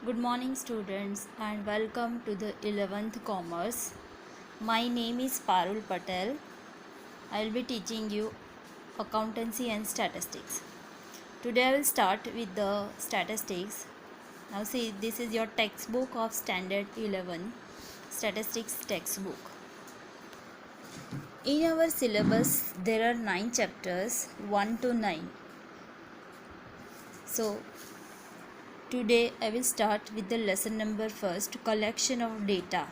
Good morning students and welcome to the 11th Commerce. My name is Parul Patel. I will be teaching you accountancy and statistics. Today I will start with the statistics. Now see, this is your textbook of standard 11 statistics textbook. In our syllabus there are 9 chapters 1 to 9. So today I will start with the lesson number first, collection of data.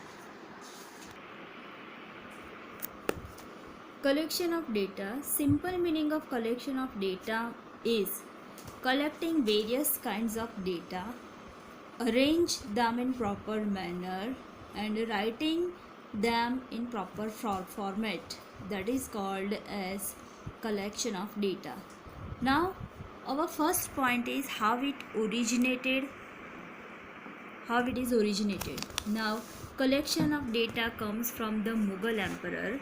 Collection of data. Simple meaning of collection of data is collecting various kinds of data, arrange them in proper manner and writing them in proper format. That is called as collection of data. Now our first point is how it is originated. Now collection of data comes from the Mughal emperor.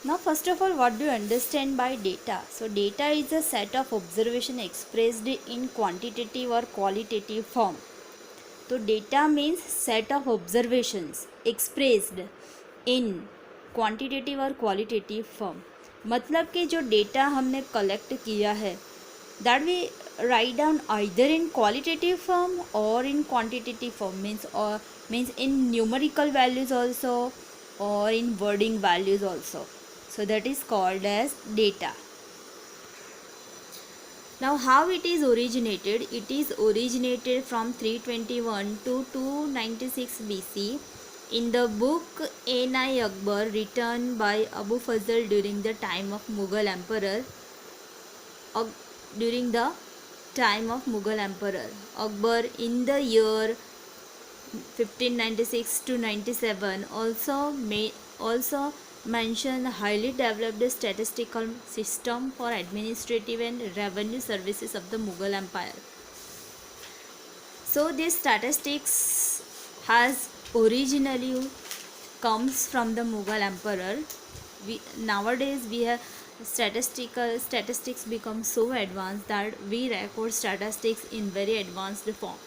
Now first of all, what do you understand by data? So data is a set of observation expressed in quantitative or qualitative form. So data means set of observations expressed in quantitative और qualitative form. मतलब कि जो data हमने collect किया है that we write down either in qualitative form or in quantitative form, means in numerical values also or in wording values also. So that is called as data. Now how it is originated? It is originated from 321 to 296 BC in the book Ain-i Akbar written by Abu Fazl during the time of Mughal emperor. Akbar in the year 1596 to 97 also mention highly developed statistical system for administrative and revenue services of the Mughal Empire. So this statistics has originally comes from the Mughal emperor. Nowadays we have statistics become so advanced that we record statistics in very advanced form.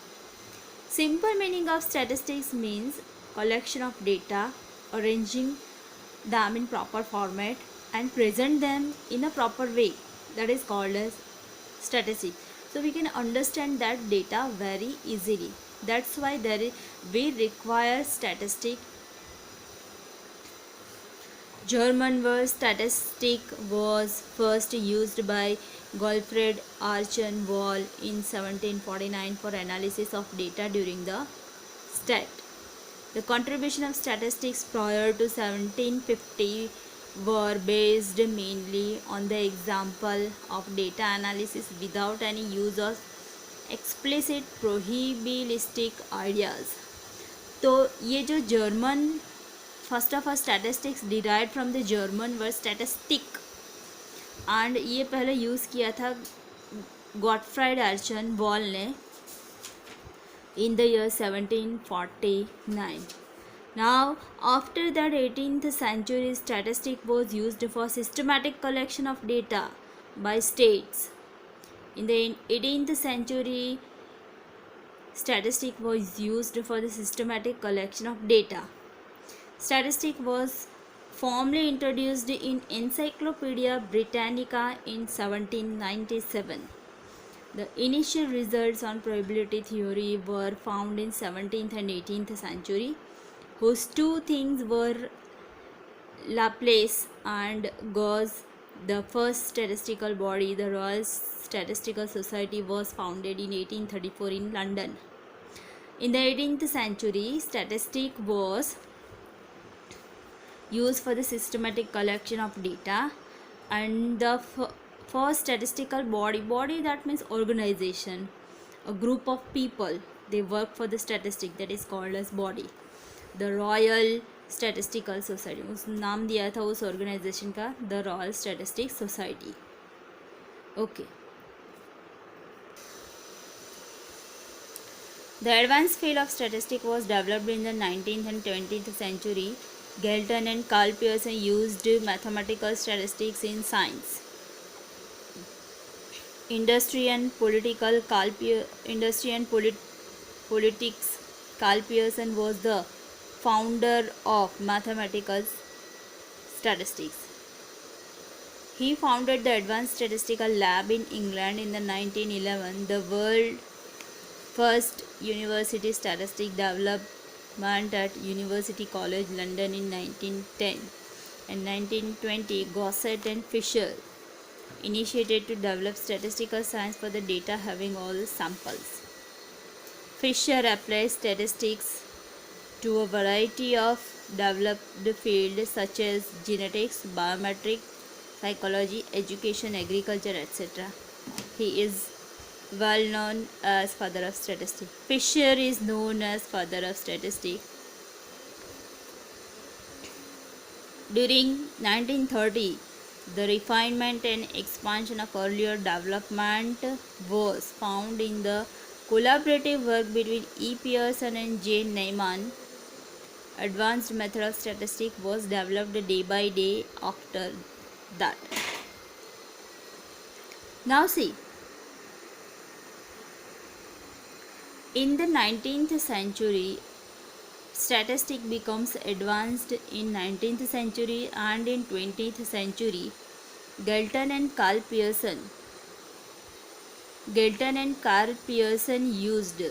Simple meaning of statistics means collection of data, arranging them in proper format and present them in a proper way. That is called as statistics. So we can understand that data very easily. That's why we require statistic. German word statistic was first used by Gottfried Archambault in 1749 for analysis of data during the stat. The contribution of statistics prior to 1750 were based mainly on the example of data analysis without any use of explicit prohibitivistic ideas. तो ये जो German first of all statistics derived from the German word statistic and ये पहले use किया था Gottfried आर्चनबाल्ट ने in the year 1749. Now after that 18th century statistic was used for systematic collection of data by states. In the 18th century statistic was used for the systematic collection of data. Statistic was formally introduced in Encyclopedia Britannica in 1797. The initial results on probability theory were found in 17th and 18th century, whose two things were Laplace and Gauss. The first statistical body, the Royal Statistical Society, was founded in 1834 in London. In the 18th century, statistic was used for the systematic collection of data, and the for statistical body that means organization, a group of people, they work for the statistic, that is called as body. The Royal Statistical Society, उस नाम दिया था उस organization का, the Royal Statistics Society. Okay. The advanced field of statistics was developed in the 19th and 20th century. Galton and Carl Pearson used mathematical statistics in science. Politics. Carl Pearson was the founder of mathematical statistics. He founded the Advanced Statistical Lab in England in the 1911, the world first university statistic development at University College London in 1910 and 1920. Gossett and Fisher initiated to develop statistical science for the data having all samples. Fisher applied statistics to a variety of developed fields such as genetics, biometrics, psychology, education, agriculture, etc. He is well known as father of statistics. Fisher is known as father of statistics. During 1930, the refinement and expansion of earlier development was found in the collaborative work between E. Pearson and J. Neyman. Advanced method of statistics was developed day by day after that. Now see, in the 19th century, statistics becomes advanced in 19th century and in 20th century. Galton and Carl Pearson used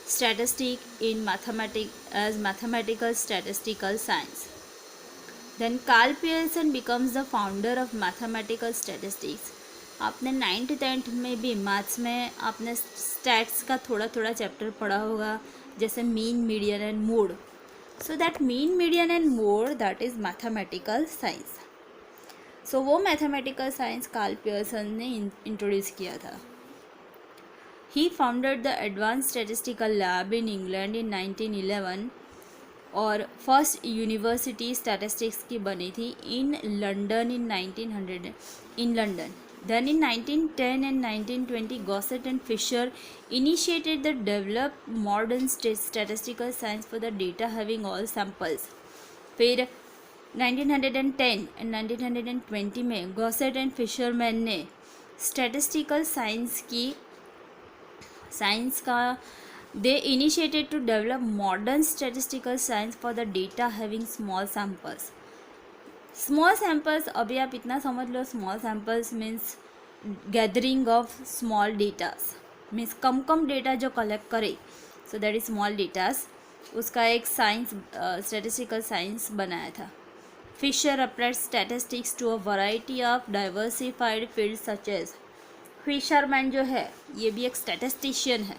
statistic in mathematical statistical science. Then Carl Pearson becomes the founder of mathematical statistics. आपने 9th 10th में भी maths में आपने stats का थोड़ा थोड़ा chapter पढ़ा होगा, जैसे mean, median and mode. So that mean, median and mode that is mathematical science. So वो मैथमेटिकल साइंस कार्ल पियर्सन ने इंट्रोड्यूस किया था. He founded the advance statistical lab in England in 1911 और फर्स्ट यूनिवर्सिटी स्टैटिस्टिक्स की बनी थी in London in 1900 in London. Then in 1910 and 1920, Gossett and Fisher initiated the developed modern statistical science for the data having all samples. फिर 1910 and 1920 में Gossett and Fisherman ने statistical science का they initiated to develop modern statistical science for the data having small samples. Small samples, अभी आप इतना समझ लो, small samples means gathering of small datas, means कम कम डेटा जो कलेक्ट करे, so that is small datas. उसका एक साइंस स्टैटिस्टिकल साइंस बनाया था. Fisher applied statistics to a variety of diversified field such as. Fisherman जो है ये भी एक स्टैटिस्टिशियन है.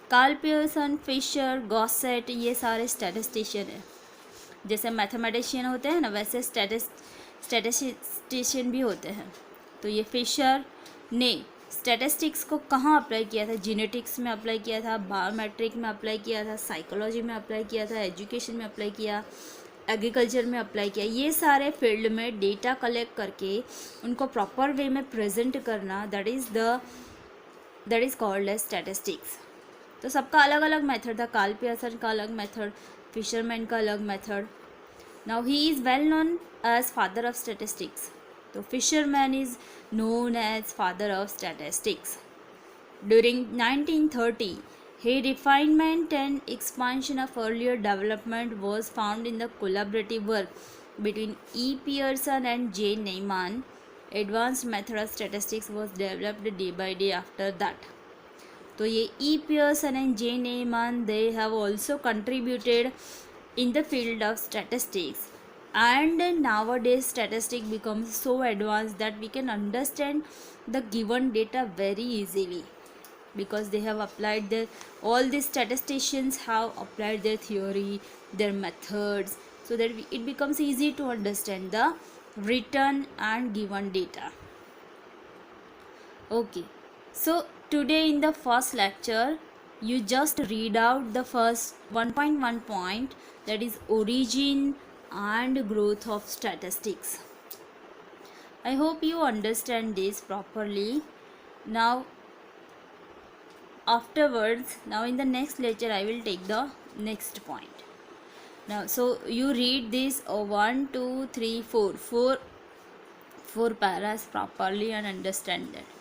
कार्ल पियर्सन, फिशर, गॉसेट ये सारे स्टैटिस्टिशियन हैं. जैसे मैथमेटिशियन होते हैं ना, वैसे स्टैटिस्टिशियन भी होते हैं. तो ये फिशर ने स्टैटिस्टिक्स को कहाँ अप्लाई किया था? जेनेटिक्स में अप्लाई किया था, बायोमेट्रिक में अप्लाई किया था, साइकोलॉजी में अप्लाई किया था, एजुकेशन में अप्लाई किया, एग्रीकल्चर में अप्लाई किया. ये सारे फील्ड में डेटा कलेक्ट करके उनको प्रॉपर वे में प्रेजेंट करना, that is called as statistics. तो सबका अलग अलग मेथड था. कार्ल पियर्सन का अलग मेथड, फिशरमैन का अलग method. Now he is well known as father of statistics. तो fisherman is known as father of statistics. During 1930, refinement and expansion of earlier development was found in the collaborative work between E. Pearson and J. Neyman. Advanced method of statistics was developed day by day after that. तो ये E. Pearson and J. Neyman, they have also contributed in the field of statistics. And nowadays statistics becomes so advanced that we can understand the given data very easily, because they have applied all these statisticians have applied their theory, their methods, so that it becomes easy to understand the written and given data. Okay, so today in the first lecture you just read out the first 1.1 point, that is origin and growth of statistics. I hope you understand this properly. Now afterwards, now in the next lecture I will take the next point. Now so you read this 1 2 3 4 4 paras properly and understand that.